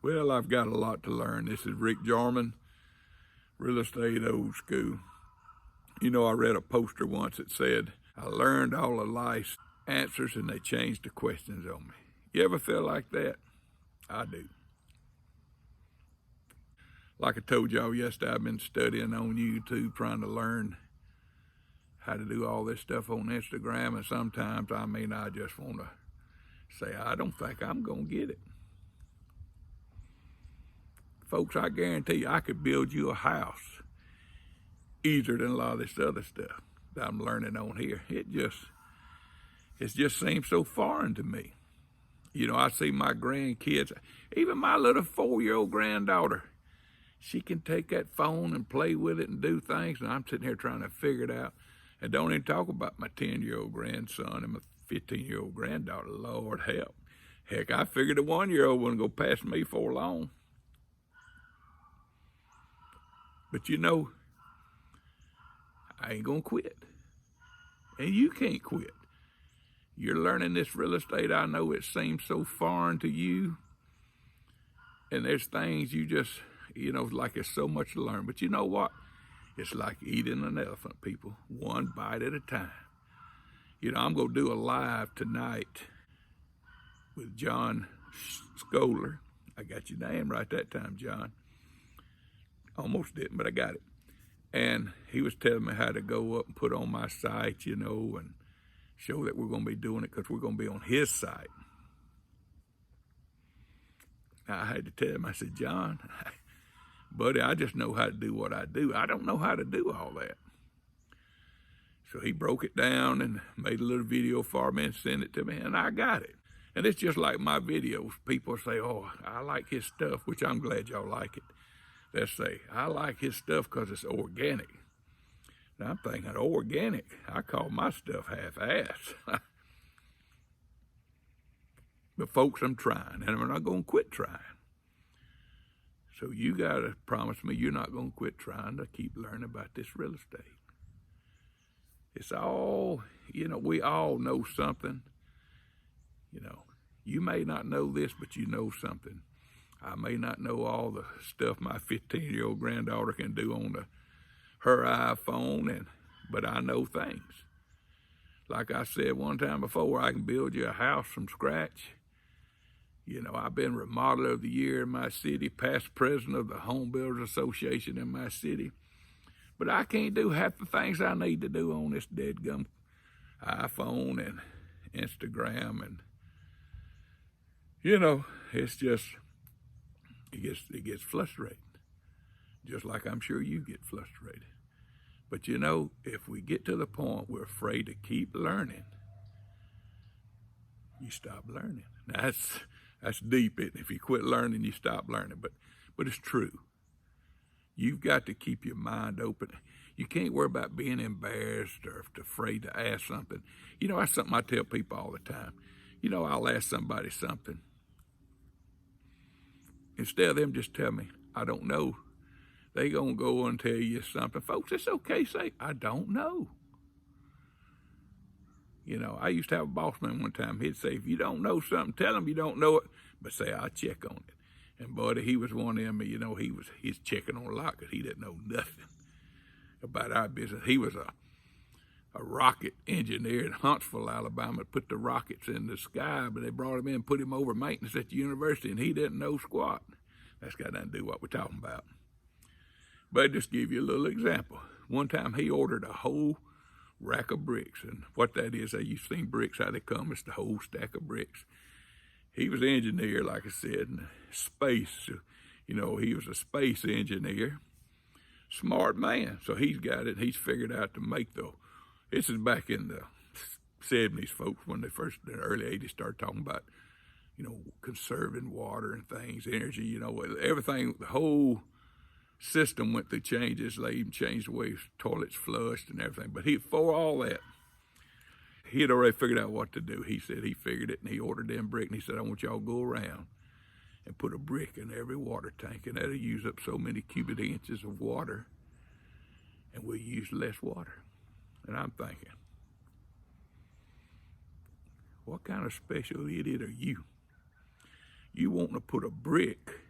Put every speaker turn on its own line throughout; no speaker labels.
Well, I've got a lot to learn. This is Rick Jarman, Real Estate Old School. You know, I read a poster once that said, I learned all of life's answers and they changed the questions on me. You ever feel like that? I do. Like I told y'all yesterday, I've been studying on YouTube, trying to learn how to do all this stuff on Instagram. And sometimes, I just want to say, I don't think I'm going to get it. Folks, I guarantee you, I could build you a house easier than a lot of this other stuff that I'm learning on here. It just seems so foreign to me. You know, I see my grandkids, even my little 4-year-old granddaughter, she can take that phone and play with it and do things, and I'm sitting here trying to figure it out. And don't even talk about my 10-year-old grandson and my 15-year-old granddaughter. Lord help. Heck, I figured the 1-year-old wouldn't go past me for long. But you know, I ain't gonna quit. And you can't quit. You're learning this real estate. I know it seems so foreign to you. And there's things you just, like it's so much to learn. But you know what? It's like eating an elephant, people, one bite at a time. You know, I'm gonna do a live tonight with John Scholar. I got your name right that time, John. Almost didn't, but I got it. And he was telling me how to go up and put on my site, and show that we're going to be doing it because we're going to be on his site. I had to tell him, I said, John, buddy, I just know how to do what I do. I don't know how to do all that. So he broke it down and made a little video for me and sent it to me, and I got it. And it's just like my videos. People say, oh, I like his stuff, which I'm glad y'all like it. They'll say, I like his stuff because it's organic. Now I'm thinking, organic? I call my stuff half-ass. But folks, I'm trying, and I'm not going to quit trying. So you got to promise me you're not going to quit trying to keep learning about this real estate. It's all, we all know something. You may not know this, but you know something. I may not know all the stuff my 15-year-old granddaughter can do on her iPhone, but I know things. Like I said one time before, I can build you a house from scratch. I've been remodeler of the year in my city, past president of the Home Builders Association in my city. But I can't do half the things I need to do on this deadgum iPhone and Instagram. And, it's just, it gets frustrating, just like I'm sure you get frustrated. But if we get to the point we're afraid to keep learning, you stop learning. Now, that's deep. If you quit learning, you stop learning. But it's true. You've got to keep your mind open. You can't worry about being embarrassed or afraid to ask something. That's something I tell people all the time. I'll ask somebody something. Instead of them just tell me, I don't know, they gonna go and tell you something. Folks, it's okay to say, I don't know. I used to have a boss man one time. He'd say, if you don't know something, tell him you don't know it, but say, I'll check on it. And buddy, he was one of them, he's checking on a lot because he didn't know nothing about our business. He was a rocket engineer in Huntsville, Alabama, put the rockets in the sky, but they brought him in and put him over maintenance at the university, and he didn't know squat. That's got nothing to do with what we're talking about. But I'll just give you a little example. One time he ordered a whole rack of bricks, and what that is, you've seen bricks, how they come, it's the whole stack of bricks. He was an engineer, like I said, in space. He was a space engineer. Smart man. So he's got it, he's figured out to make this is back in the 70s, folks, when they first, in the early 80s, started talking about, conserving water and things, energy, everything, the whole system went through changes. They even changed the way toilets flushed and everything. But for all that, he had already figured out what to do. He said he figured it, and he ordered them brick, and he said, I want y'all to go around and put a brick in every water tank, and that'll use up so many cubic inches of water, and we'll use less water. And I'm thinking, what kind of special idiot are you? You want to put a brick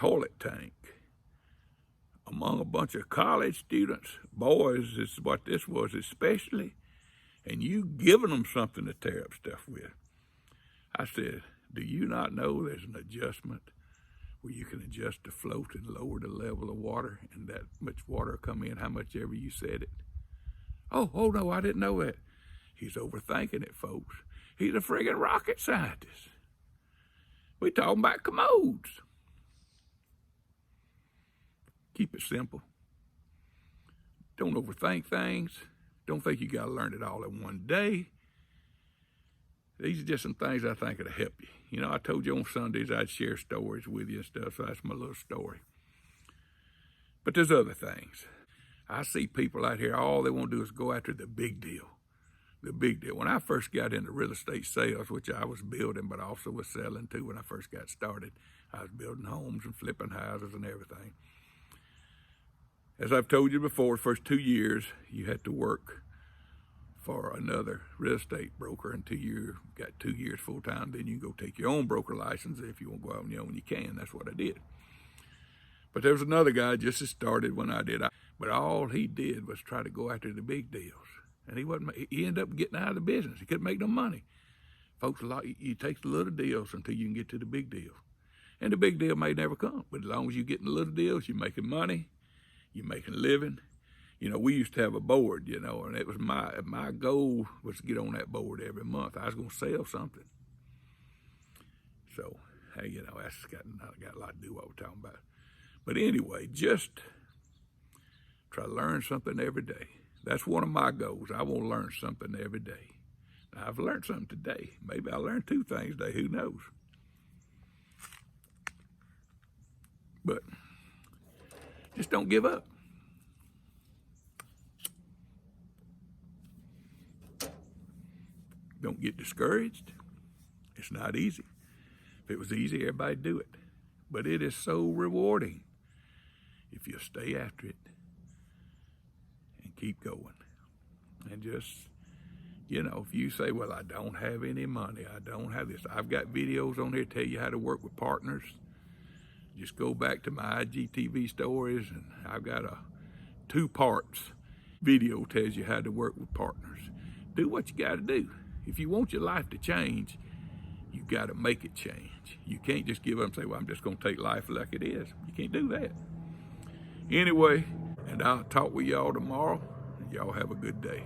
toilet tank among a bunch of college students, boys is what this was especially, and you giving them something to tear up stuff with. I said, do you not know there's an adjustment where you can adjust the float and lower the level of water, and that much water come in how much ever you set it? Oh no, I didn't know that. He's overthinking it, folks. He's a friggin' rocket scientist. We talking about commodes. Keep it simple. Don't overthink things. Don't think you got to learn it all in one day. These are just some things I think that'll help you. You know, I told you on Sundays I'd share stories with you and stuff, so that's my little story. But there's other things. I see people out here, all they want to do is go after the big deal. The big deal. When I first got into real estate sales, which I was building, but also was selling too when I first got started, I was building homes and flipping houses and everything. As I've told you before, the first 2 years, you had to work for another real estate broker until you got 2 years full time. Then you can go take your own broker license. If you want to go out on your own, you can. That's what I did. But there was another guy just as started when I did. But all he did was try to go after the big deals. And he ended up getting out of the business. He couldn't make no money. Folks, you take the little deals until you can get to the big deal. And the big deal may never come. But as long as you're getting the little deals, you're making money, you're making a living. You know, we used to have a board, you know, and it was my goal was to get on that board every month. I was going to sell something. So, hey, you know, that's got a lot to do with what we're talking about. But anyway, just try to learn something every day. That's one of my goals. I want to learn something every day. Now, I've learned something today. Maybe I'll learn 2 things today. Who knows? But just don't give up. Don't get discouraged. It's not easy. If it was easy, everybody'd do it. But it is so rewarding if you stay after it and keep going. And just, you know, if you say, well, I don't have any money, I don't have this. I've got videos on here tell you how to work with partners. Just go back to my IGTV stories, and I've got a 2 parts video tells you how to work with partners. Do what you got to do. If you want your life to change, you got to make it change. You can't just give up and say, well, I'm just going to take life like it is. You can't do that. Anyway, and I'll talk with y'all tomorrow, and y'all have a good day.